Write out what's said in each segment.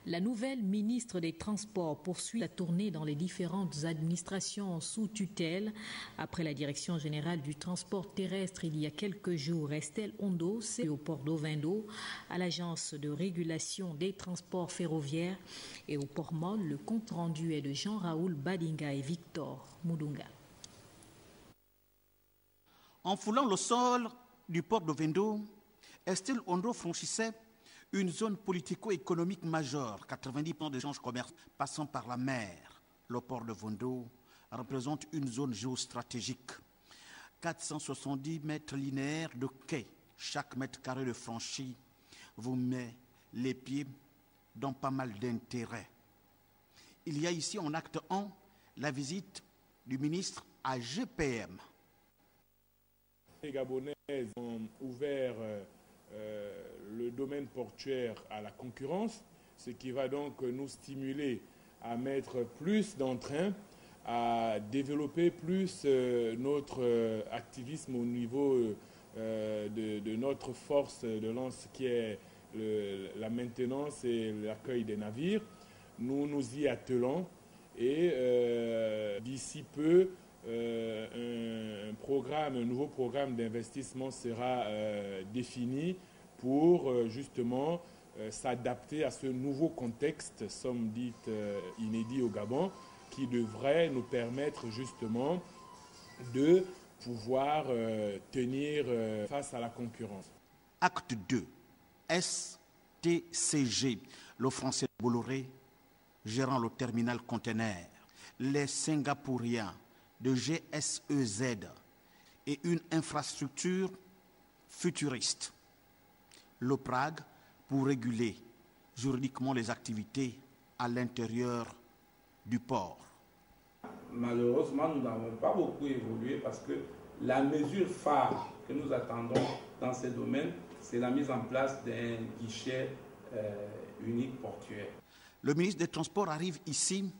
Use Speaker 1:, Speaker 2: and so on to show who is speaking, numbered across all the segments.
Speaker 1: La nouvelle ministre des Transports poursuit la tournée dans les différentes administrations sous tutelle. Après la Direction générale du transport terrestre il y a quelques jours, Estelle Ondo, c'est au port d'Ovendo, à l'Agence de régulation des transports ferroviaires et au port Molle. Le compte-rendu est de Jean-Raoul Badinga et Victor Moudunga.
Speaker 2: En foulant le sol du port d'Ovendo, Estelle Ondo franchissait une zone politico-économique majeure, 90% d'échanges commerciaux passant par la mer. Le port de Ovendo représente une zone géostratégique. 470 mètres linéaires de quai. Chaque mètre carré de franchi vous met les pieds dans pas mal d'intérêts. Il y a ici en acte 1 la visite du ministre à GPM.
Speaker 3: Les Gabonais ont ouvert le domaine portuaire à la concurrence, ce qui va donc nous stimuler à mettre plus d'entrain, à développer plus notre activisme au niveau de notre force de lance qui est la maintenance et l'accueil des navires. Nous nous y attelons et d'ici peu, un nouveau programme d'investissement sera défini pour justement s'adapter à ce nouveau contexte, somme dite inédit au Gabon, qui devrait nous permettre justement de pouvoir tenir face à la concurrence.
Speaker 2: Acte 2, STCG, le français Bolloré, gérant le terminal conteneur, les Singapouriens de GSEZ et une infrastructure futuriste. Le Prague pour réguler juridiquement les activités à l'intérieur du port.
Speaker 4: Malheureusement, nous n'avons pas beaucoup évolué parce que la mesure phare que nous attendons dans ces domaines, c'est la mise en place d'un guichet unique portuaire.
Speaker 2: Le ministre des Transports arrive ici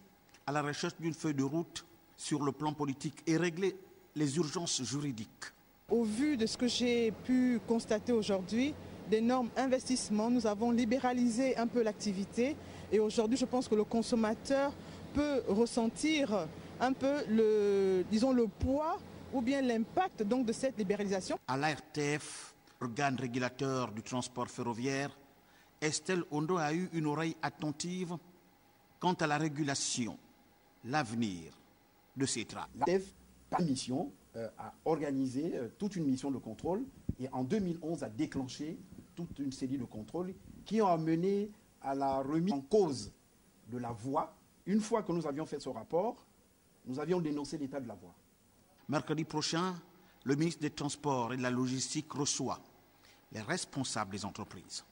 Speaker 2: à la recherche d'une feuille de route sur le plan politique et régler les urgences juridiques.
Speaker 5: Au vu de ce que j'ai pu constater aujourd'hui, d'énormes investissements, nous avons libéralisé un peu l'activité et aujourd'hui je pense que le consommateur peut ressentir un peu le poids ou bien l'impact donc de cette libéralisation.
Speaker 2: À l'ARTF, organe régulateur du transport ferroviaire, Estelle Ondo a eu une oreille attentive quant à la régulation, l'avenir de ces trains.
Speaker 6: L'ARTF, par mission, a organisé toute une mission de contrôle et en 2011 a déclenché toute une série de contrôles qui ont amené à la remise en cause de la voie. Une fois que nous avions fait ce rapport, nous avions dénoncé l'état de la voie.
Speaker 2: Mercredi prochain, le ministre des Transports et de la Logistique reçoit les responsables des entreprises.